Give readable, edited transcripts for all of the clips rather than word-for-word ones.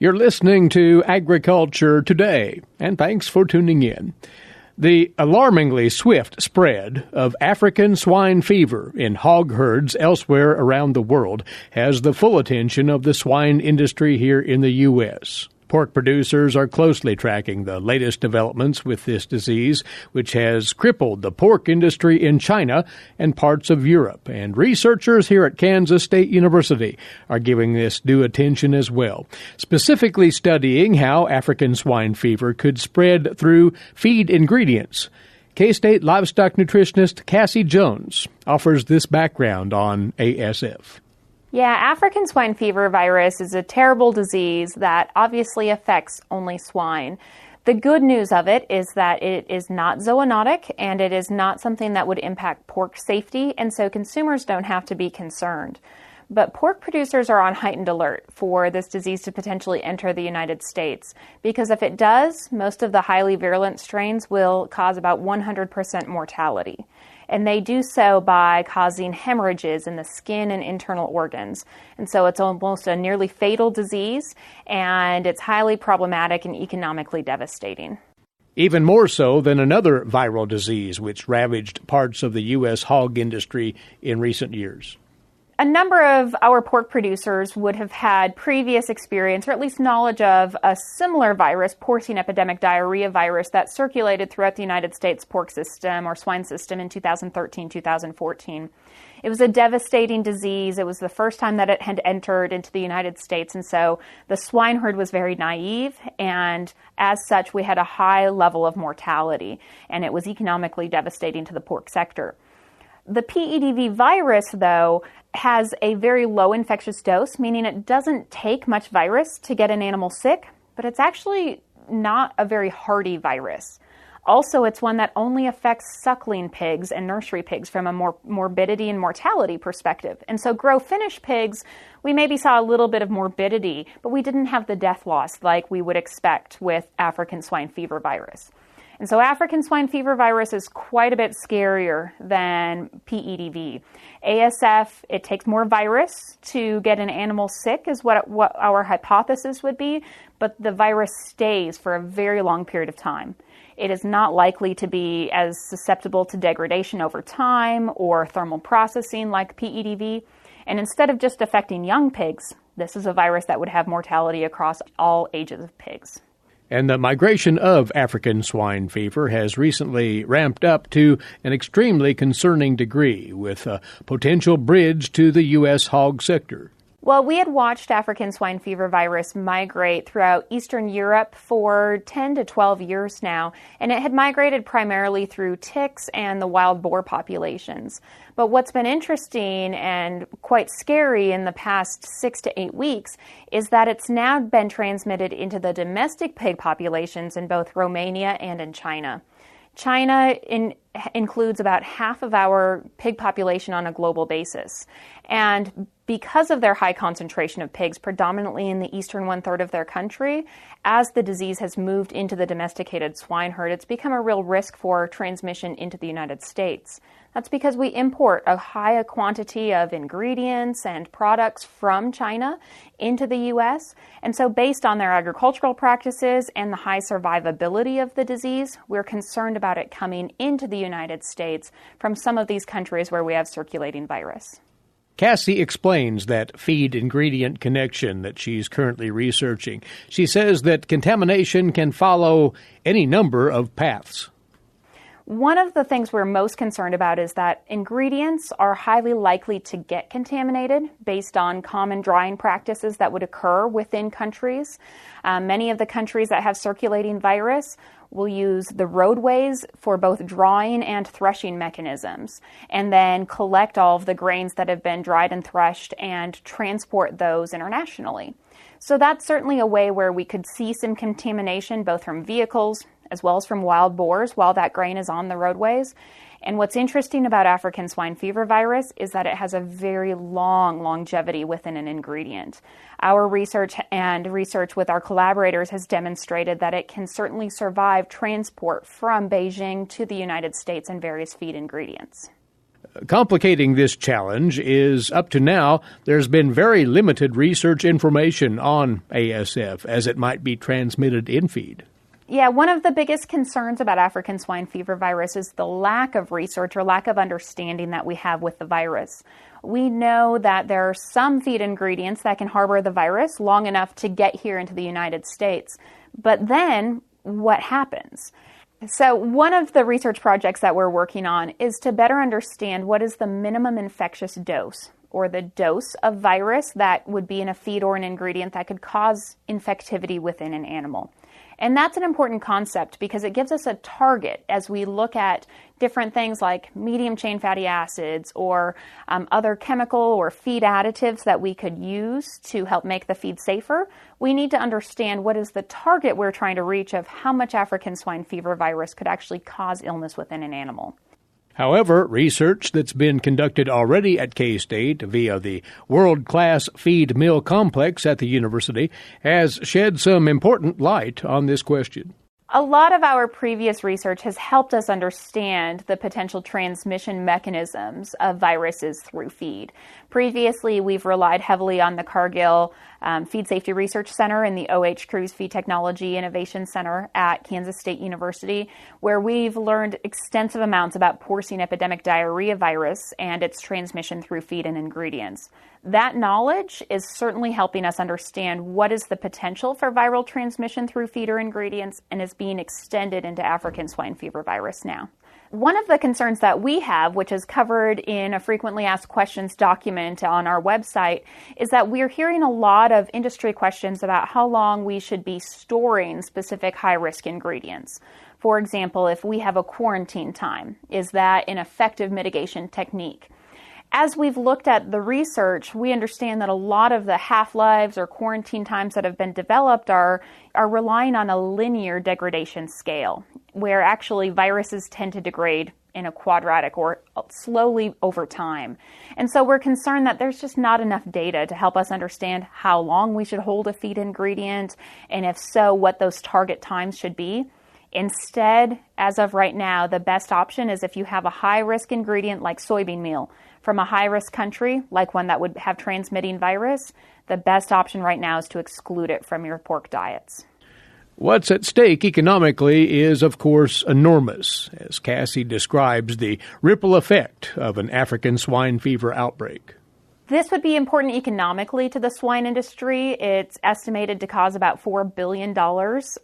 You're listening to Agriculture Today, and thanks for tuning in. The alarmingly swift spread of African swine fever in hog herds elsewhere around the world has the full attention of the swine industry here in the U.S. Pork producers are closely tracking the latest developments with this disease, which has crippled the pork industry in China and parts of Europe. And researchers here at Kansas State University are giving this due attention as well, specifically studying how African swine fever could spread through feed ingredients. K-State livestock nutritionist Cassie Jones offers this background on ASF. Yeah, African swine fever virus is a terrible disease that obviously affects only swine. The good news of it is that it is not zoonotic and it is not something that would impact pork safety, and so consumers don't have to be concerned. But pork producers are on heightened alert for this disease to potentially enter the United States, because if it does, most of the highly virulent strains will cause about 100% mortality. And they do so by causing hemorrhages in the skin and internal organs. And so it's almost a nearly fatal disease, and it's highly problematic and economically devastating. Even more so than another viral disease which ravaged parts of the U.S. hog industry in recent years. A number of our pork producers would have had previous experience, or at least knowledge of, a similar virus, porcine epidemic diarrhea virus, that circulated throughout the United States pork system or swine system in 2013-2014. It was a devastating disease. It was the first time that it had entered into the United States, and so the swine herd was very naive, and as such, we had a high level of mortality, and it was economically devastating to the pork sector. The PEDV virus, though, has a very low infectious dose, meaning it doesn't take much virus to get an animal sick, but it's actually not a very hardy virus. Also, it's one that only affects suckling pigs and nursery pigs from a morbidity and mortality perspective. And so grow-finish pigs, we maybe saw a little bit of morbidity, but we didn't have the death loss like we would expect with African swine fever virus. And so African swine fever virus is quite a bit scarier than PEDV. ASF, it takes more virus to get an animal sick, is what our hypothesis would be, but the virus stays for a very long period of time. It is not likely to be as susceptible to degradation over time or thermal processing like PEDV. And instead of just affecting young pigs, this is a virus that would have mortality across all ages of pigs. And the migration of African swine fever has recently ramped up to an extremely concerning degree, with a potential bridge to the U.S. hog sector. Well, we had watched African swine fever virus migrate throughout Eastern Europe for 10 to 12 years now, and it had migrated primarily through ticks and the wild boar populations. But what's been interesting and quite scary in the past 6 to 8 weeks is that it's now been transmitted into the domestic pig populations in both Romania and in China. China includes about half of our pig population on a global basis. And because of their high concentration of pigs, predominantly in the eastern one-third of their country, as the disease has moved into the domesticated swine herd, it's become a real risk for transmission into the United States. That's because we import a high quantity of ingredients and products from China into the U.S. And so based on their agricultural practices and the high survivability of the disease, we're concerned about it coming into the United States from some of these countries where we have circulating virus. Cassie explains that feed ingredient connection that she's currently researching. She says that contamination can follow any number of paths. One of the things we're most concerned about is that ingredients are highly likely to get contaminated based on common drying practices that would occur within countries. Many of the countries that have circulating virus will use the roadways for both drying and threshing mechanisms, and then collect all of the grains that have been dried and threshed and transport those internationally. So that's certainly a way where we could see some contamination both from vehicles as well as from wild boars while that grain is on the roadways. And what's interesting about African swine fever virus is that it has a very long longevity within an ingredient. Our research with our collaborators has demonstrated that it can certainly survive transport from Beijing to the United States in various feed ingredients. Complicating this challenge is, up to now, there's been very limited research information on ASF as it might be transmitted in feed. Yeah, one of the biggest concerns about African swine fever virus is the lack of research or lack of understanding that we have with the virus. We know that there are some feed ingredients that can harbor the virus long enough to get here into the United States. But then what happens? So one of the research projects that we're working on is to better understand what is the minimum infectious dose, or the dose of virus that would be in a feed or an ingredient that could cause infectivity within an animal. And that's an important concept because it gives us a target as we look at different things like medium chain fatty acids or other chemical or feed additives that we could use to help make the feed safer. We need to understand what is the target we're trying to reach of how much African swine fever virus could actually cause illness within an animal. However, research that's been conducted already at K-State via the world-class feed mill complex at the university has shed some important light on this question. A lot of our previous research has helped us understand the potential transmission mechanisms of viruses through feed. Previously, we've relied heavily on the Cargill Feed Safety Research Center and the O.H. Cruz Feed Technology Innovation Center at Kansas State University, where we've learned extensive amounts about porcine epidemic diarrhea virus and its transmission through feed and ingredients. That knowledge is certainly helping us understand what is the potential for viral transmission through feed or ingredients and is being extended into African swine fever virus now. One of the concerns that we have, which is covered in a frequently asked questions document on our website, is that we're hearing a lot of industry questions about how long we should be storing specific high-risk ingredients. For example, if we have a quarantine time, is that an effective mitigation technique? As we've looked at the research, we understand that a lot of the half-lives or quarantine times that have been developed are relying on a linear degradation scale, where actually viruses tend to degrade in a quadratic or slowly over time. And so we're concerned that there's just not enough data to help us understand how long we should hold a feed ingredient, and if so, what those target times should be. Instead, as of right now, the best option is if you have a high-risk ingredient like soybean meal from a high-risk country, like one that would have transmitting virus, the best option right now is to exclude it from your pork diets. What's at stake economically is, of course, enormous, as Cassie describes the ripple effect of an African swine fever outbreak. This would be important economically to the swine industry. It's estimated to cause about $4 billion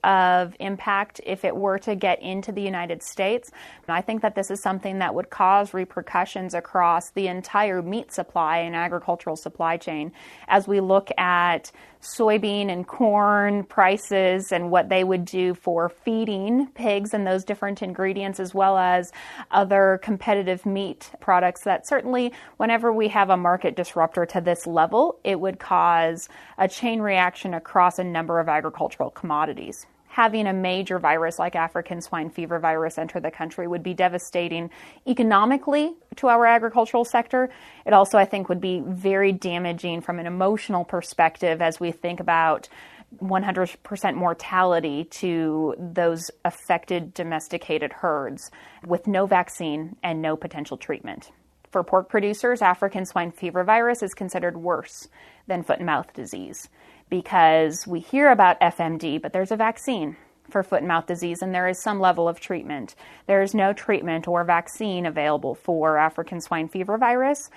of impact if it were to get into the United States. And I think that this is something that would cause repercussions across the entire meat supply and agricultural supply chain as we look at soybean and corn prices and what they would do for feeding pigs and those different ingredients, as well as other competitive meat products that certainly whenever we have a market disruptor to this level, it would cause a chain reaction across a number of agricultural commodities. Having a major virus like African swine fever virus enter the country would be devastating economically to our agricultural sector. It also, I think, would be very damaging from an emotional perspective as we think about 100% mortality to those affected domesticated herds with no vaccine and no potential treatment. For pork producers, African swine fever virus is considered worse than foot and mouth disease because we hear about FMD, but there's a vaccine for foot and mouth disease and there is some level of treatment. There is no treatment or vaccine available for African swine fever virus.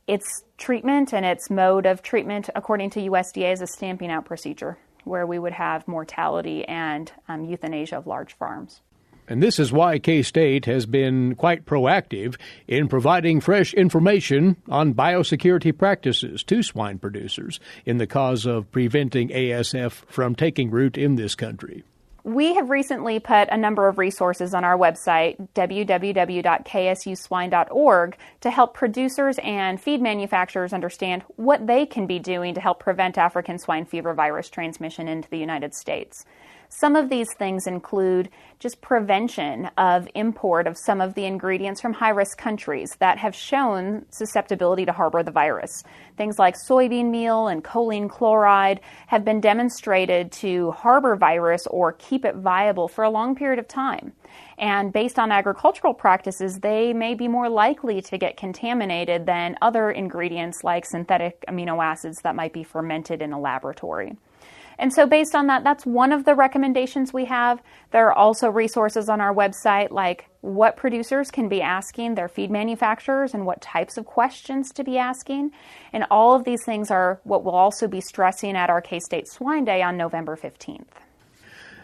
Its treatment and its mode of treatment, according to USDA, is a stamping out procedure where we would have mortality and euthanasia of large farms. And this is why K-State has been quite proactive in providing fresh information on biosecurity practices to swine producers in the cause of preventing ASF from taking root in this country. We have recently put a number of resources on our website, www.ksuswine.org, to help producers and feed manufacturers understand what they can be doing to help prevent African swine fever virus transmission into the United States. Some of these things include just prevention of import of some of the ingredients from high-risk countries that have shown susceptibility to harbor the virus. Things like soybean meal and choline chloride have been demonstrated to harbor virus or keep it viable for a long period of time. And based on agricultural practices, they may be more likely to get contaminated than other ingredients like synthetic amino acids that might be fermented in a laboratory. And so based on that, that's one of the recommendations we have. There are also resources on our website like what producers can be asking their feed manufacturers and what types of questions to be asking. And all of these things are what we'll also be stressing at our K-State Swine Day on November 15th.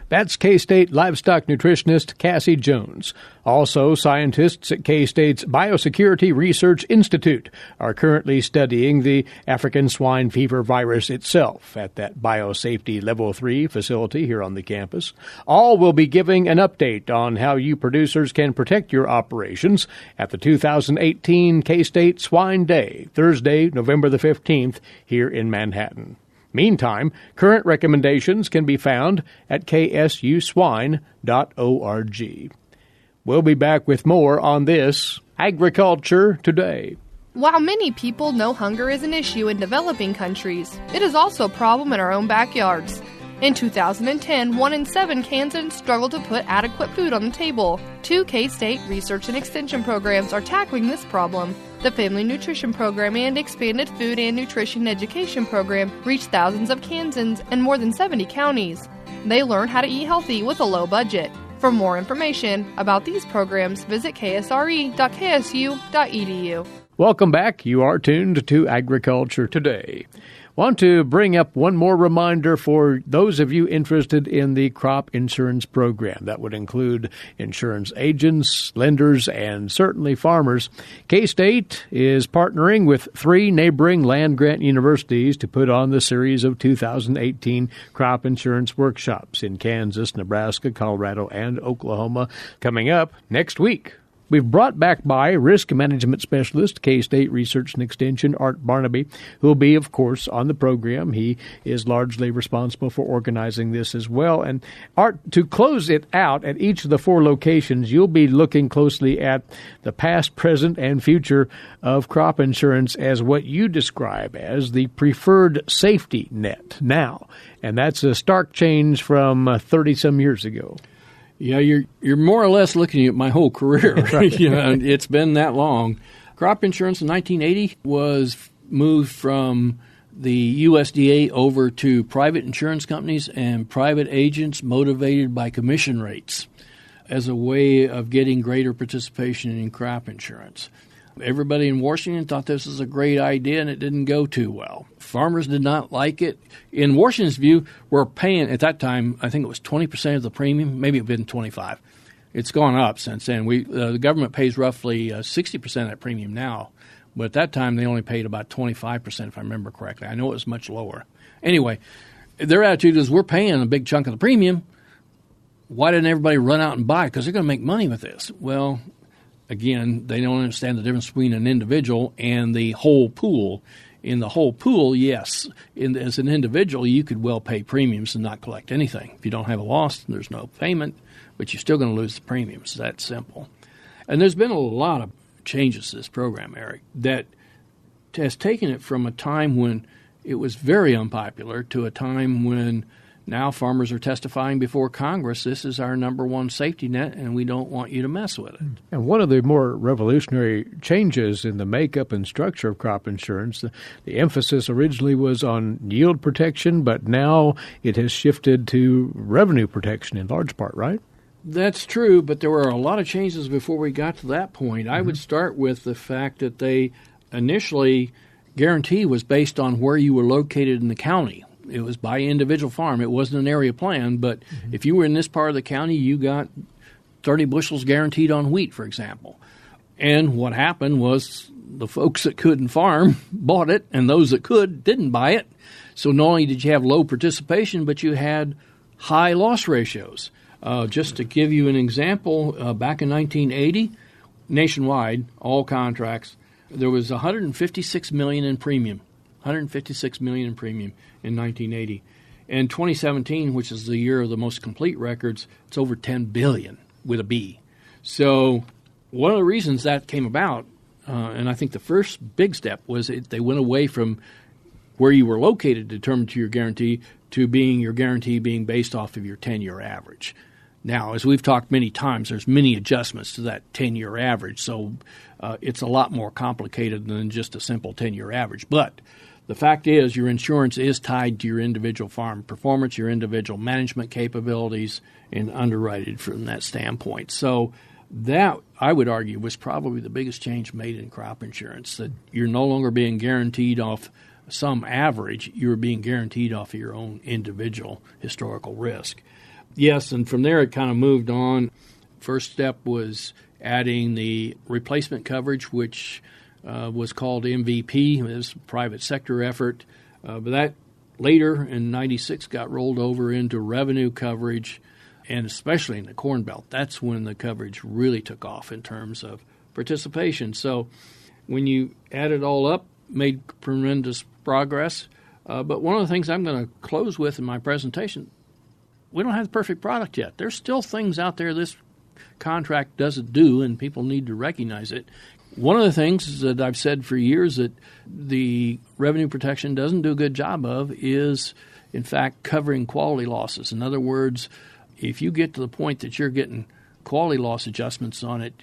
That's K-State livestock nutritionist Cassie Jones. Also, scientists at K-State's Biosecurity Research Institute are currently studying the African swine fever virus itself at that Biosafety Level 3 facility here on the campus. All will be giving an update on how you producers can protect your operations at the 2018 K-State Swine Day, Thursday, November the 15th, here in Manhattan. Meantime, current recommendations can be found at ksuswine.org. We'll be back with more on this Agriculture Today. While many people know hunger is an issue in developing countries, it is also a problem in our own backyards. In 2010, 1 in 7 Kansans struggled to put adequate food on the table. 2 K-State research and extension programs are tackling this problem. The Family Nutrition Program and Expanded Food and Nutrition Education Program reach thousands of Kansans and more than 70 counties. They learn how to eat healthy with a low budget. For more information about these programs, visit ksre.ksu.edu. Welcome back. You are tuned to Agriculture Today. Want to bring up one more reminder for those of you interested in the crop insurance program. That would include insurance agents, lenders, and certainly farmers. K-State is partnering with 3 neighboring land-grant universities to put on the series of 2018 crop insurance workshops in Kansas, Nebraska, Colorado, and Oklahoma coming up next week. We've brought back by risk management specialist, K-State Research and Extension, Art Barnaby, who will be, of course, on the program. He is largely responsible for organizing this as well. And Art, to close it out at each of the 4 locations, you'll be looking closely at the past, present, and future of crop insurance as what you describe as the preferred safety net now. And that's a stark change from 30-some years ago. Yeah, you're more or less looking at my whole career. Right. It's been that long. Crop insurance in 1980 was moved from the USDA over to private insurance companies and private agents motivated by commission rates as a way of getting greater participation in crop insurance. Everybody in Washington thought this was a great idea, and it didn't go too well. Farmers did not like it. In Washington's view, we're paying, at that time, I think it was 20% of the premium. Maybe it's been 25%. It's gone up since then. The government pays roughly 60% of that premium now, but at that time they only paid about 25%, if I remember correctly. I know it was much lower. Anyway, their attitude is we're paying a big chunk of the premium. Why didn't everybody run out and buy it? Because they're going to make money with this. Well, again, they don't understand the difference between an individual and the whole pool. In the whole pool, yes, as an individual, you could well pay premiums and not collect anything. If you don't have a loss, there's no payment, but you're still going to lose the premiums. It's that simple. And there's been a lot of changes to this program, Eric, that has taken it from a time when it was very unpopular to a time when now farmers are testifying before Congress, this is our number one safety net, and we don't want you to mess with it. And one of the more revolutionary changes in the makeup and structure of crop insurance, the emphasis originally was on yield protection, but now it has shifted to revenue protection in large part, right? That's true, but there were a lot of changes before we got to that point. I would start with the fact that they initially guarantee was based on where you were located in the county. It was by individual farm. It wasn't an area plan, but if you were in this part of the county, you got 30 bushels guaranteed on wheat, for example. And what happened was the folks that couldn't farm bought it, and those that could didn't buy it. So not only did you have low participation, but you had high loss ratios. Just to give you an example, back in 1980, nationwide, all contracts, there was $156 million in premium. $156 million in premium in 1980. In 2017, which is the year of the most complete records, it's over $10 billion with a B. So one of the reasons that came about, and I think the first big step was they went away from where you were located determined to your guarantee to your guarantee being based off of your 10-year average. Now, as we've talked many times, there's many adjustments to that 10-year average, so it's a lot more complicated than just a simple 10-year average. But the fact is your insurance is tied to your individual farm performance, your individual management capabilities, and underwrited from that standpoint. So that, I would argue, was probably the biggest change made in crop insurance, that you're no longer being guaranteed off some average, you're being guaranteed off of your own individual historical risk. Yes, and from there it kind of moved on. First step was adding the replacement coverage, which was called MVP. It was a private sector effort. But that later in 96 got rolled over into revenue coverage, and especially in the Corn Belt. That's when the coverage really took off in terms of participation. So when you add it all up, made tremendous progress. But one of the things I'm going to close with in my presentation, we don't have the perfect product yet. There's still things out there this contract doesn't do, and people need to recognize it. One of the things that I've said for years that the revenue protection doesn't do a good job of is, in fact, covering quality losses. In other words, if you get to the point that you're getting quality loss adjustments on it,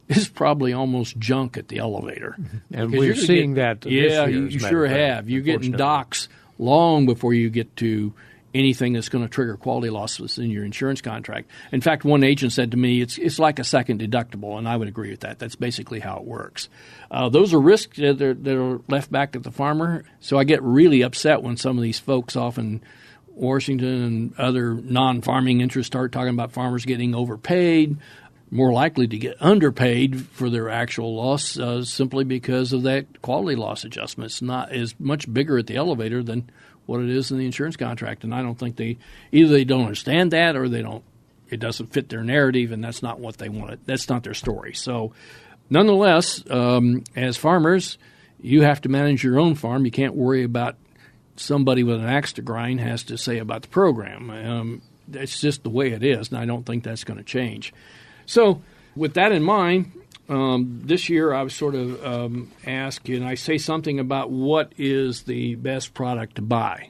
it's probably almost junk at the elevator. And we're seeing that this year, you sure have. You're getting docks long before you get to anything that's going to trigger quality losses in your insurance contract. In fact, one agent said to me, it's like a second deductible, and I would agree with that. That's basically how it works. Those are risks that are left back at the farmer, so I get really upset when some of these folks off in Washington and other non-farming interests start talking about farmers getting overpaid, more likely to get underpaid for their actual loss simply because of that quality loss adjustment. It's not as much bigger at the elevator than what it is in the insurance contract, and I don't think either they don't understand that or it doesn't fit their narrative, and that's not what they want. That's not their story. So nonetheless, as farmers, you have to manage your own farm. You can't worry about somebody with an axe to grind has to say about the program. It's just the way it is, and I don't think that's going to change. So with that in mind, this year I was sort of asked, can I say something about what is the best product to buy?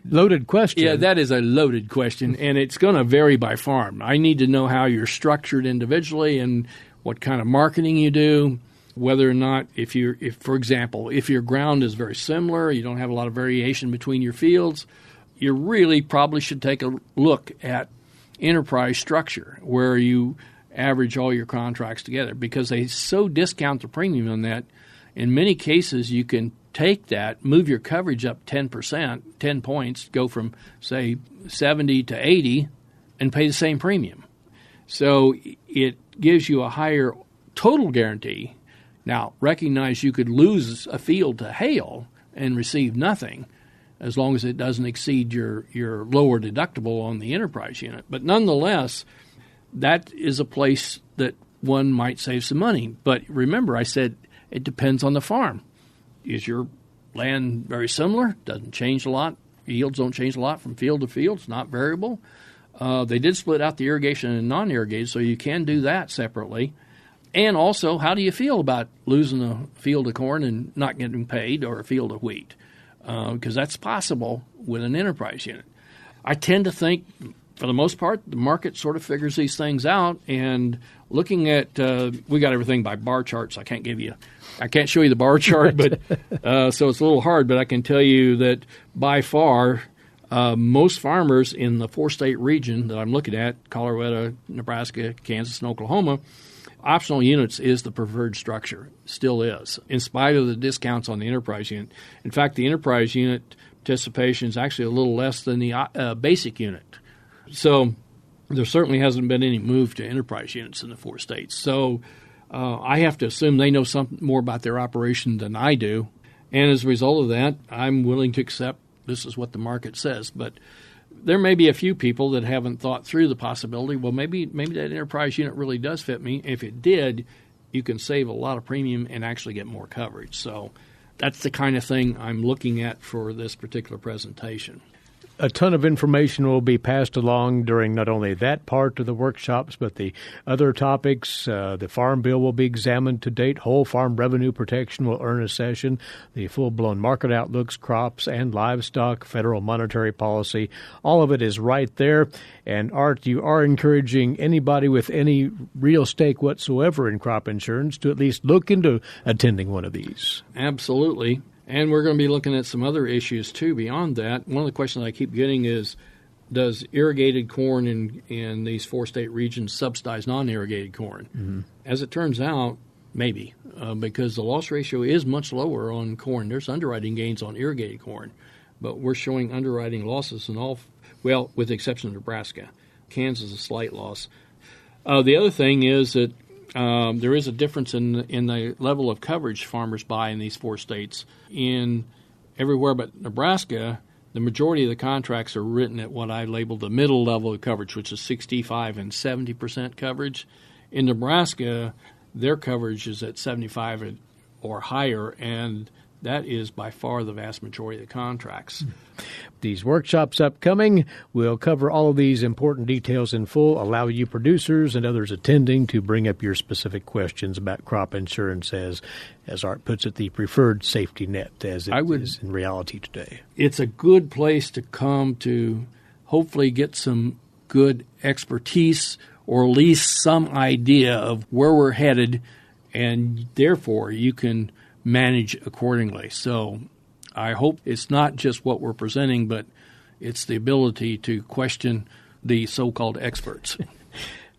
Loaded question. Yeah, that is a loaded question, and it's going to vary by farm. I need to know how you're structured individually and what kind of marketing you do, whether or not if for example, if your ground is very similar, you don't have a lot of variation between your fields, you really probably should take a look at enterprise structure where you average all your contracts together, because they so discount the premium on that. In many cases, you can take that, move your coverage up 10%, 10 points, go from, say, 70 to 80, and pay the same premium. So it gives you a higher total guarantee. Now, recognize you could lose a field to hail and receive nothing as long as it doesn't exceed your lower deductible on the enterprise unit. But nonetheless, that is a place that one might save some money. But remember, I said it depends on the farm. Is your land very similar? Doesn't change a lot. Yields don't change a lot from field to field. It's not variable. They did split out the irrigation and non-irrigated, so you can do that separately. And also, how do you feel about losing a field of corn and not getting paid, or a field of wheat? Because that's possible with an enterprise unit. I tend to think, for the most part, the market sort of figures these things out. And looking at, we got everything by bar charts. I can't show you the bar chart, but so it's a little hard. But I can tell you that by far, most farmers in the 4-state region that I'm looking at, Colorado, Nebraska, Kansas, and Oklahoma, optional units is the preferred structure, still is, in spite of the discounts on the enterprise unit. In fact, the enterprise unit participation is actually a little less than the basic unit. So there certainly hasn't been any move to enterprise units in the 4 states. So I have to assume they know something more about their operation than I do. And as a result of that, I'm willing to accept this is what the market says. But there may be a few people that haven't thought through the possibility, well, maybe that enterprise unit really does fit me. If it did, you can save a lot of premium and actually get more coverage. So that's the kind of thing I'm looking at for this particular presentation. a ton of information will be passed along during not only that part of the workshops, but the other topics. The Farm Bill will be examined to date. Whole farm revenue protection will earn a session. The full-blown market outlooks, crops and livestock, federal monetary policy, all of it is right there. And Art, you are encouraging anybody with any real stake whatsoever in crop insurance to at least look into attending one of these. Absolutely. And we're going to be looking at some other issues, too, beyond that. One of the questions I keep getting is, does irrigated corn in these 4-state regions subsidize non-irrigated corn? Mm-hmm. As it turns out, maybe, because the loss ratio is much lower on corn. There's underwriting gains on irrigated corn, but we're showing underwriting losses in all, well, with the exception of Nebraska. Kansas, a slight loss. The other thing is that there is a difference in the level of coverage farmers buy in these 4 states. In everywhere but Nebraska, the majority of the contracts are written at what I labeled the middle level of coverage, which is 65 and 70% coverage. In Nebraska, their coverage is at 75 or higher, and that is by far the vast majority of the contracts. These workshops upcoming will cover all of these important details in full, allow you producers and others attending to bring up your specific questions about crop insurance as Art puts it, the preferred safety net as it is in reality today. It's a good place to come to hopefully get some good expertise or at least some idea of where we're headed, and therefore you can manage accordingly. So I hope it's not just what we're presenting, but it's the ability to question the so-called experts.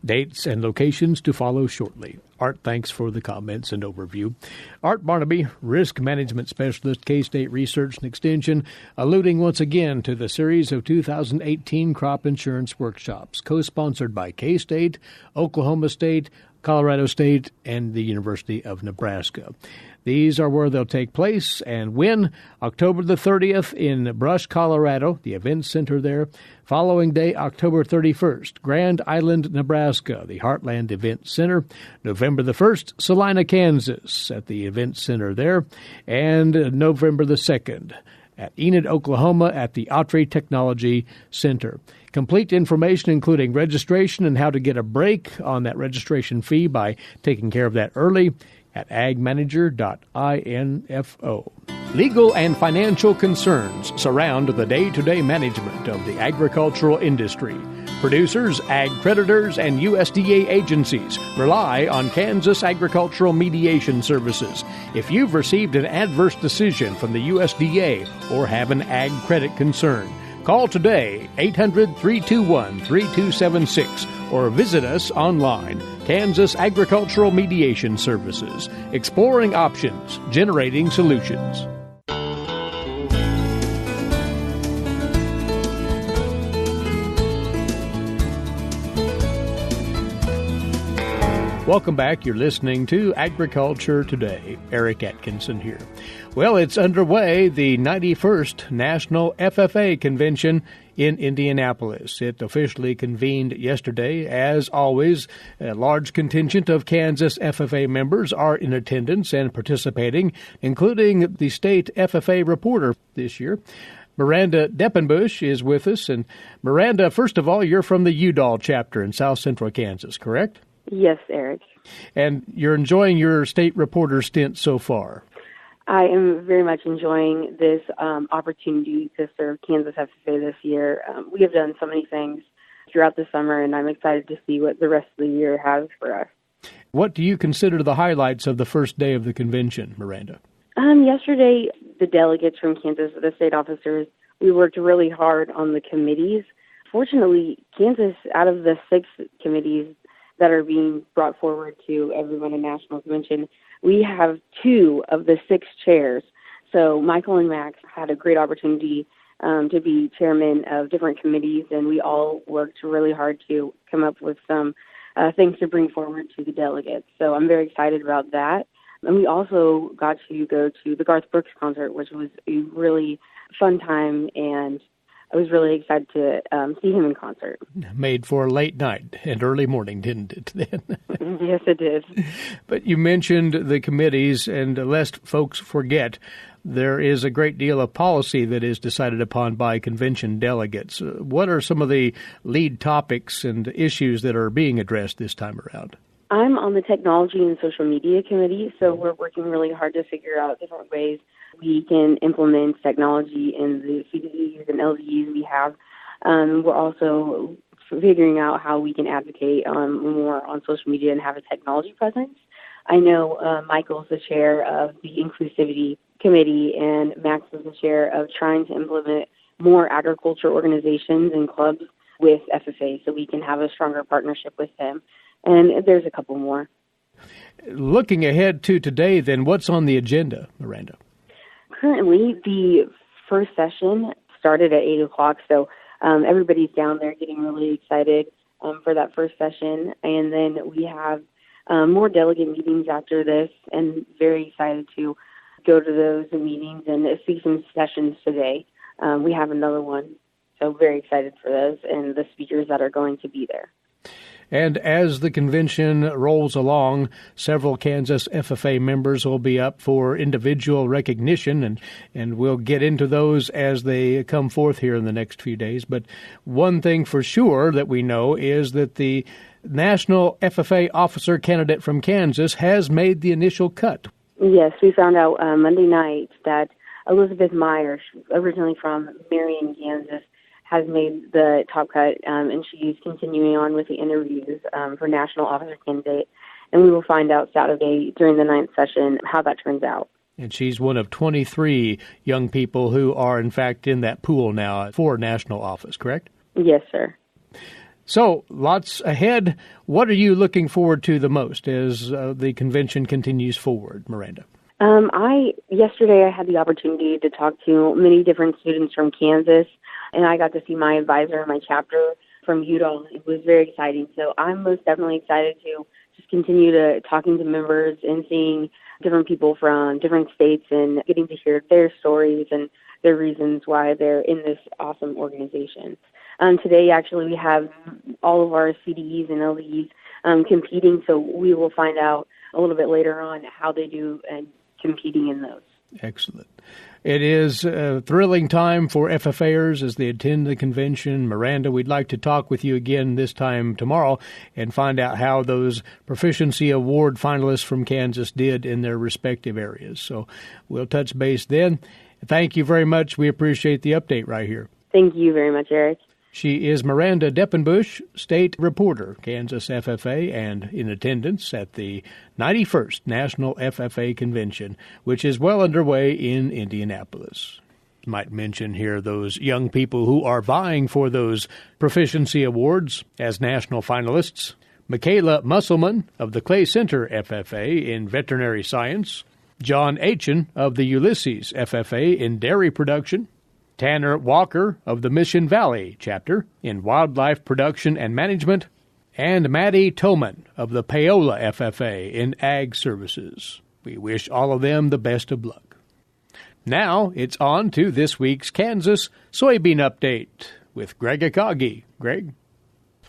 Dates and locations to follow shortly. Art, thanks for the comments and overview. Art Barnaby, Risk Management Specialist, K-State Research and Extension, alluding once again to the series of 2018 crop insurance workshops, co-sponsored by K-State, Oklahoma State, Colorado State, and the University of Nebraska. These are where they'll take place and when. October the 30th in Brush, Colorado, the event center there. Following day, October 31st, Grand Island, Nebraska, the Heartland Event Center. November the 1st, Salina, Kansas, at the event center there. And November the 2nd, at Enid, Oklahoma, at the Autry Technology Center. Complete information, including registration and how to get a break on that registration fee by taking care of that early, at agmanager.info. Legal and financial concerns surround the day-to-day management of the agricultural industry. Producers, ag creditors, and USDA agencies rely on Kansas Agricultural Mediation Services. If you've received an adverse decision from the USDA or have an ag credit concern, call today, 800-321-3276, or visit us online, Kansas Agricultural Mediation Services, exploring options, generating solutions. Welcome back. You're listening to Agriculture Today. Eric Atkinson here. Well, it's underway, the 91st National FFA Convention in Indianapolis. It officially convened yesterday. As always, a large contingent of Kansas FFA members are in attendance and participating, including the state FFA reporter this year. Miranda Depenbusch is with us. And Miranda, first of all, you're from the Udall chapter in South Central Kansas, correct? Yes, Eric. And you're enjoying your state reporter stint so far? I am very much enjoying this opportunity to serve Kansas FFA this year. We have done so many things throughout the summer, and I'm excited to see what the rest of the year has for us. What do you consider the highlights of the first day of the convention, Miranda? Yesterday, the delegates from Kansas, the state officers, we worked really hard on the committees. Fortunately, Kansas, out of the 6 committees that are being brought forward to everyone in National Convention, we have 2 of the 6 chairs. So Michael and Max had a great opportunity to be chairmen of different committees, and we all worked really hard to come up with some things to bring forward to the delegates. So I'm very excited about that. And we also got to go to the Garth Brooks concert, which was a really fun time, and I was really excited to see him in concert. Made for a late night and early morning, didn't it, then? Yes, it did. But you mentioned the committees, and lest folks forget, there is a great deal of policy that is decided upon by convention delegates. What are some of the lead topics and issues that are being addressed this time around? I'm on the Technology and Social Media Committee, so we're working really hard to figure out different ways we can implement technology in the CDEs and LDEs we have. We're also figuring out how we can advocate more on social media and have a technology presence. I know Michael's the chair of the Inclusivity Committee, and Max is the chair of trying to implement more agriculture organizations and clubs with FFA so we can have a stronger partnership with them. And there's a couple more. Looking ahead to today, then, what's on the agenda, Miranda? Currently, the first session started at 8 o'clock, so everybody's down there getting really excited for that first session. And then we have more delegate meetings after this, and very excited to go to those meetings and see some sessions today. We have another one, so very excited for those and the speakers that are going to be there. And as the convention rolls along, several Kansas FFA members will be up for individual recognition, and we'll get into those as they come forth here in the next few days. But one thing for sure that we know is that the National FFA officer candidate from Kansas has made the initial cut. Yes, we found out Monday night that Elizabeth Meyer, originally from Marion, Kansas, has made the top cut, and she's continuing on with the interviews for national officer candidate. And we will find out Saturday during the 9th session how that turns out. And she's one of 23 young people who are, in fact, in that pool now for national office, correct? Yes, sir. So, lots ahead. What are you looking forward to the most as the convention continues forward, Miranda? Yesterday I had the opportunity to talk to many different students from Kansas, and I got to see my advisor in my chapter from Utah. It was very exciting. So I'm most definitely excited to just continue to talking to members and seeing different people from different states and getting to hear their stories and their reasons why they're in this awesome organization. Today, actually, we have all of our CDEs and LDEs competing, so we will find out a little bit later on how they do and competing in those. Excellent. It is a thrilling time for FFAers as they attend the convention. Miranda, we'd like to talk with you again this time tomorrow and find out how those Proficiency Award finalists from Kansas did in their respective areas. So we'll touch base then. Thank you very much. We appreciate the update right here. Thank you very much, Eric. She is Miranda Depenbusch, state reporter, Kansas FFA, and in attendance at the 91st National FFA Convention, which is well underway in Indianapolis. Might mention here those young people who are vying for those proficiency awards as national finalists. Michaela Musselman of the Clay Center FFA in veterinary science, John Aitchen of the Ulysses FFA in dairy production, Tanner Walker of the Mission Valley chapter in wildlife production and management, and Maddie Toman of the Paola FFA in ag services. We wish all of them the best of luck. Now it's on to this week's Kansas Soybean Update with Greg Akagi. Greg?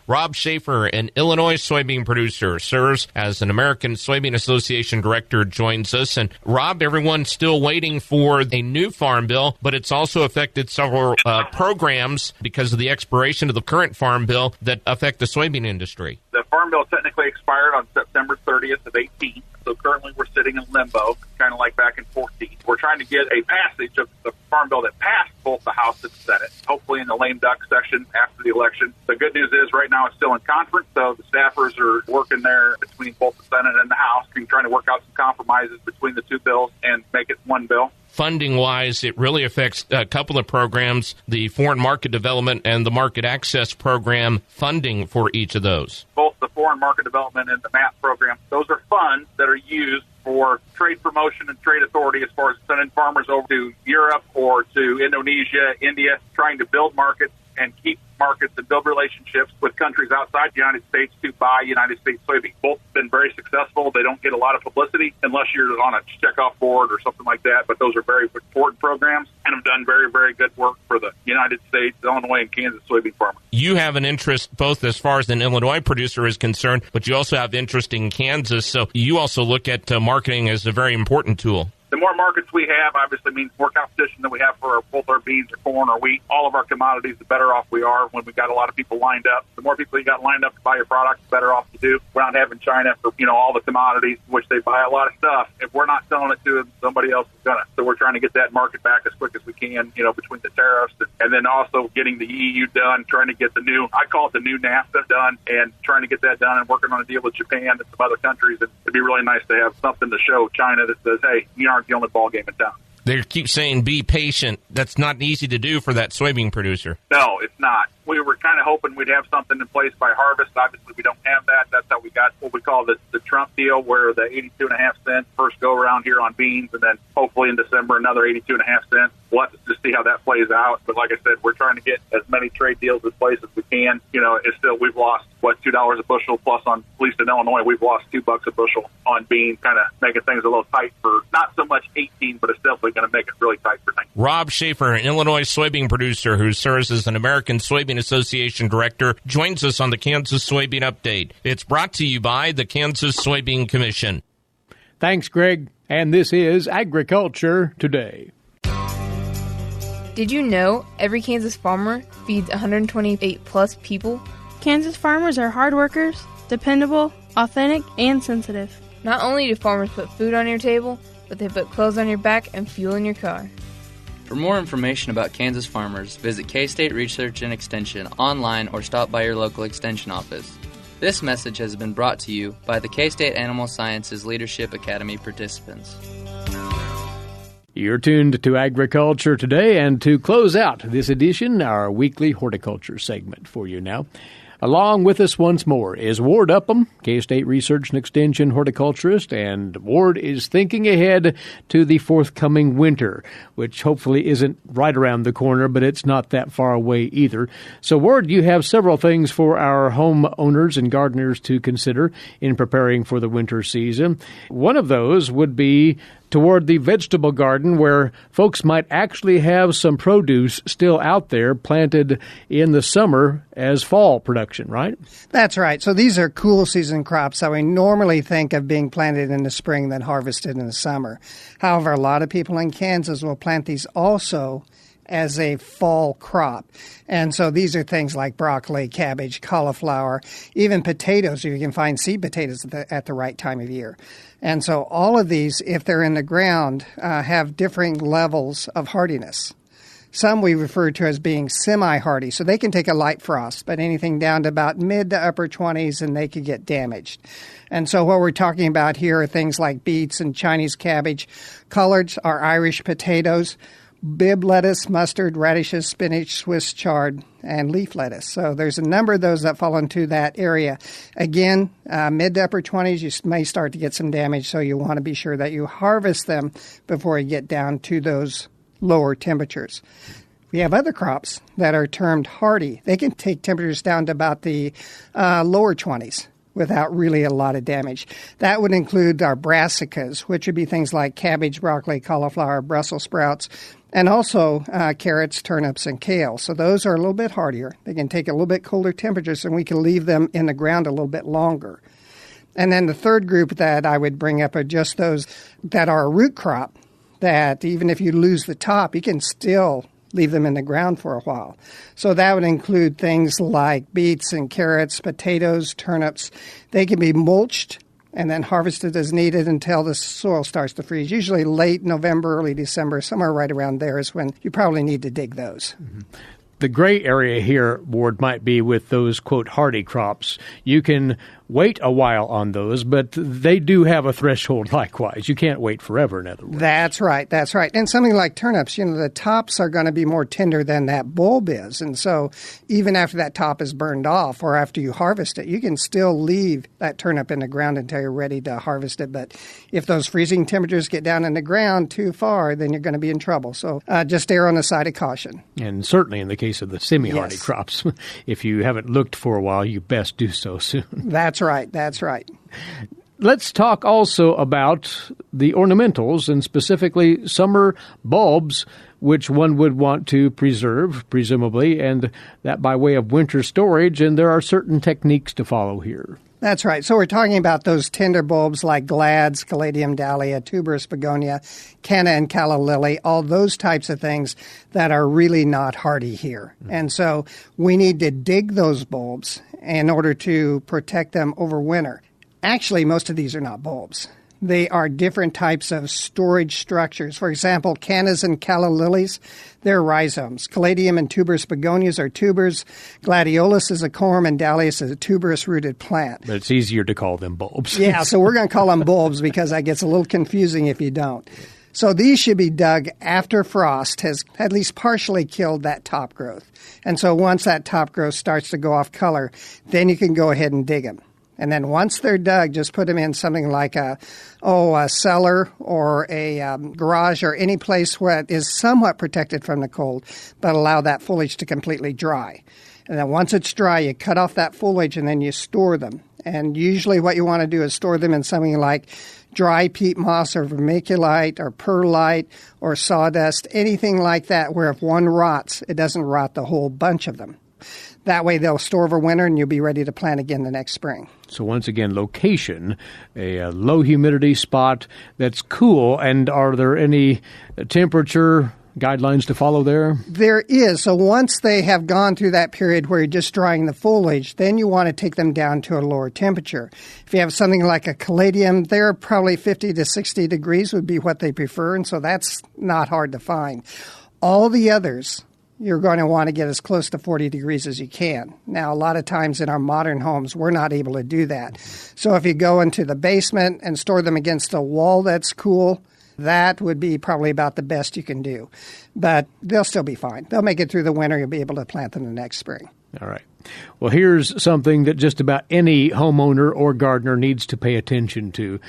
Rob Schaefer, an Illinois soybean producer, serves as an American Soybean Association director, joins us. And Rob, everyone's still waiting for a new farm bill, but it's also affected several programs because of the expiration of the current farm bill that affect the soybean industry. The farm bill technically expired on September 30th of 18. So currently we're sitting in limbo, kind of like back in 14. We're trying to get a passage of the farm bill that passed both the House and the Senate, hopefully in the lame duck session after the election. The good news is right now it's still in conference, so the staffers are working there between both the Senate and the House and trying to work out some compromises between the two bills and make it one bill. Funding-wise, it really affects a couple of programs, the Foreign Market Development and the Market Access Program funding for each of those. Both the Foreign Market Development and the MAP program, those are funds that are used for trade promotion and trade authority as far as sending farmers over to Europe or to Indonesia, India, trying to build markets and keep markets and build relationships with countries outside the United States to buy United States soybeans. Both have been very successful. They don't get a lot of publicity unless you're on a checkoff board or something like that, but those are very important programs and have done very, very good work for the United States, Illinois, and Kansas soybean farmers. You have an interest both as far as an Illinois producer is concerned, but you also have interest in Kansas, so you also look at marketing as a very important tool. the more markets we have, obviously means more competition than we have for both our beans or corn or wheat. All of our commodities, the better off we are when we've got a lot of people lined up. The more people you got lined up to buy your products, the better off you do. We're not having China for, all the commodities, which they buy a lot of stuff. If we're not selling it to them, somebody else is going to. So we're trying to get that market back as quick as we can, between the tariffs and then also getting the EU done, trying to get the new, I call it the new NAFTA done, and trying to get that done and working on a deal with Japan and some other countries. And it'd be really nice to have something to show China that says, hey, you aren't the only ball game in town. They keep saying be patient. That's not easy to do for that soybean producer. No, it's not. We were kind of hoping we'd have something in place by harvest. Obviously, we don't have that. That's how we got what we call the Trump deal, where the 82.5 cents first go around here on beans, and then hopefully in December another 82.5 cents. We'll have to just see how that plays out. But like I said, we're trying to get as many trade deals in place as we can. It's still, we've lost, $2 a bushel, plus on, at least in Illinois, we've lost $2 a bushel on beans, kind of making things a little tight for not so much 18, but it's definitely going to make it really tight for 19. Rob Schaefer, an Illinois soybean producer who serves as an American Soybean Association director, joins us on the Kansas Soybean Update. It's brought to you by the Kansas Soybean Commission. Thanks, Greg. And this is Agriculture Today. Did you know every Kansas farmer feeds 128 plus people? Kansas farmers are hard workers, dependable, authentic, and sensitive. Not only do farmers put food on your table, but they put clothes on your back and fuel in your car. For more information about Kansas farmers, visit K-State Research and Extension online or stop by your local extension office. This message has been brought to you by the K-State Animal Sciences Leadership Academy participants. You're tuned to Agriculture Today, and to close out this edition, our weekly horticulture segment for you now. Along with us once more is Ward Upham, K-State Research and Extension horticulturist, and Ward is thinking ahead to the forthcoming winter, which hopefully isn't right around the corner, but it's not that far away either. So, Ward, you have several things for our homeowners and gardeners to consider in preparing for the winter season. One of those would be toward the vegetable garden, where folks might actually have some produce still out there planted in the summer as fall production, right? That's right. So these are cool season crops that we normally think of being planted in the spring, then harvested in the summer. However, a lot of people in Kansas will plant these also as a fall crop. And so these are things like broccoli, cabbage, cauliflower, even potatoes, if you can find seed potatoes at the right time of year. And so all of these, if they're in the ground, have differing levels of hardiness. Some we refer to as being semi-hardy, so they can take a light frost, but anything down to about mid to upper 20s and they could get damaged. And so what we're talking about here are things like beets and Chinese cabbage. Collards are Irish potatoes, Bib lettuce, mustard, radishes, spinach, Swiss chard, and leaf lettuce. So there's a number of those that fall into that area. Again, mid to upper 20s, you may start to get some damage, so you want to be sure that you harvest them before you get down to those lower temperatures. We have other crops that are termed hardy. They can take temperatures down to about the lower 20s. Without really a lot of damage. That would include our brassicas, which would be things like cabbage, broccoli, cauliflower, Brussels sprouts, and also carrots, turnips, and kale. So those are a little bit hardier. They can take a little bit colder temperatures, and we can leave them in the ground a little bit longer. And then the third group that I would bring up are just those that are a root crop, that even if you lose the top, you can still leave them in the ground for a while. So that would include things like beets and carrots, potatoes, turnips. They can be mulched and then harvested as needed until the soil starts to freeze. Usually late November, early December, somewhere right around there is when you probably need to dig those. Mm-hmm. The gray area here, Ward, might be with those, quote, hardy crops. You can wait a while on those, but they do have a threshold likewise. You can't wait forever, in other words. That's right. That's right. And something like turnips, the tops are going to be more tender than that bulb is. And so even after that top is burned off or after you harvest it, you can still leave that turnip in the ground until you're ready to harvest it. But if those freezing temperatures get down in the ground too far, then you're going to be in trouble. So just err on the side of caution. And certainly in the case of the semi-hardy crops, if you haven't looked for a while, you best do so soon. That's right. That's right. Let's talk also about the ornamentals and specifically summer bulbs, which one would want to preserve, presumably, and that by way of winter storage, and there are certain techniques to follow here. That's right. So we're talking about those tender bulbs like glads, caladium dahlia, tuberous begonia, canna and calla lily, all those types of things that are really not hardy here. And so we need to dig those bulbs in order to protect them over winter. Actually, most of these are not bulbs. They are different types of storage structures. For example, cannas and calla lilies, they're rhizomes. Caladium and tuberous begonias are tubers. Gladiolus is a corm, and dahlias is a tuberous-rooted plant. But it's easier to call them bulbs. Yeah, so we're going to call them bulbs because that gets a little confusing if you don't. So these should be dug after frost has at least partially killed that top growth. And so once that top growth starts to go off color, then you can go ahead and dig them. And then once they're dug, just put them in something like a cellar or a garage or any place where it is somewhat protected from the cold, but allow that foliage to completely dry. And then once it's dry, you cut off that foliage and then you store them. And usually what you want to do is store them in something like dry peat moss or vermiculite or perlite or sawdust, anything like that, where if one rots, it doesn't rot the whole bunch of them. That way they'll store over winter and you'll be ready to plant again the next spring. So once again, location, a low humidity spot that's cool. And are there any temperature guidelines to follow there? There is. So once they have gone through that period where you're just drying the foliage, then you want to take them down to a lower temperature. If you have something like a caladium, they're probably 50 to 60 degrees would be what they prefer. And so that's not hard to find. All the others, you're going to want to get as close to 40 degrees as you can. Now, a lot of times in our modern homes, we're not able to do that. So if you go into the basement and store them against a wall that's cool, that would be probably about the best you can do. But they'll still be fine. They'll make it through the winter. You'll be able to plant them the next spring. All right. Well, here's something that just about any homeowner or gardener needs to pay attention to.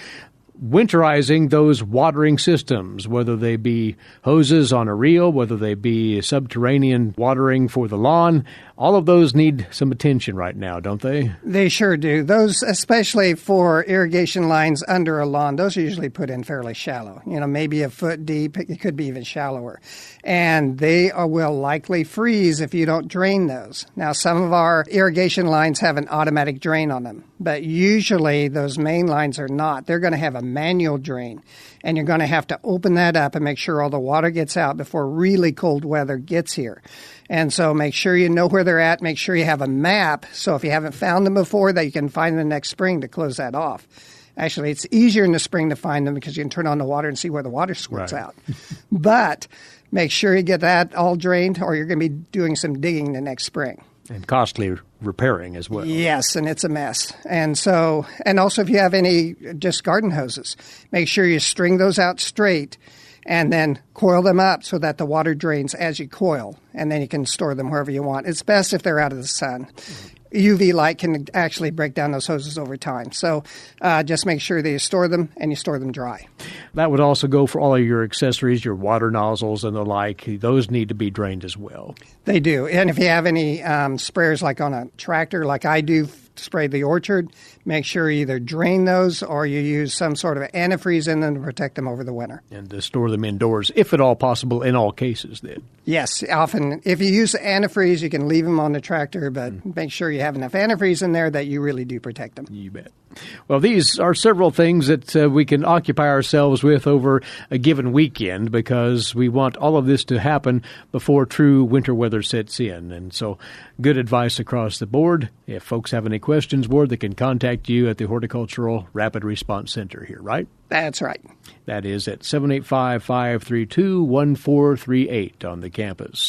Winterizing those watering systems, whether they be hoses on a reel, whether they be subterranean watering for the lawn, all of those need some attention right now, don't they? They sure do. Those, especially for irrigation lines under a lawn, those are usually put in fairly shallow, maybe a foot deep. It could be even shallower. And they will likely freeze if you don't drain those. Now, some of our irrigation lines have an automatic drain on them, but usually those main lines are not. They're going to have a manual drain, and you're going to have to open that up and make sure all the water gets out before really cold weather gets here. And so make sure you know where they're at. Make sure you have a map, so if you haven't found them before, that you can find them next spring to close that off. Actually, it's easier in the spring to find them because you can turn on the water and see where the water squirts out. But make sure you get that all drained, or you're going to be doing some digging the next spring. And costly repairing as well. Yes, and it's a mess. And also if you have any just garden hoses, make sure you string those out straight and then coil them up so that the water drains as you coil, and then you can store them wherever you want. It's best if they're out of the sun. UV light can actually break down those hoses over time. So just make sure that you store them and you store them dry. That would also go for all of your accessories, your water nozzles and the like. Those need to be drained as well. They do. And if you have any sprayers like on a tractor, like I do, spray the orchard, make sure you either drain those or you use some sort of antifreeze in them to protect them over the winter. And to store them indoors, if at all possible, in all cases then. Yes, often. If you use antifreeze, you can leave them on the tractor, but make sure you have enough antifreeze in there that you really do protect them. You bet. Well, these are several things that we can occupy ourselves with over a given weekend, because we want all of this to happen before true winter weather sets in. And so good advice across the board. If folks have any questions, Ward, they can contact you at the Horticultural Rapid Response Center here, right? That's right. That is at 785-532-1438 on the campus,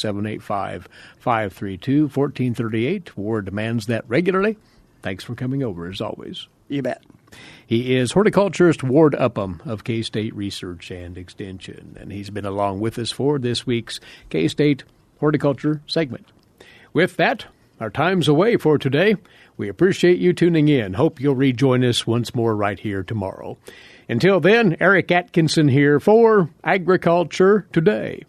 785-532-1438. Ward demands that regularly. Thanks for coming over, as always. You bet. He is horticulturist Ward Upham of K-State Research and Extension, and he's been along with us for this week's K-State Horticulture segment. With that, our time's away for today. We appreciate you tuning in. Hope you'll rejoin us once more right here tomorrow. Until then, Eric Atkinson here for Agriculture Today.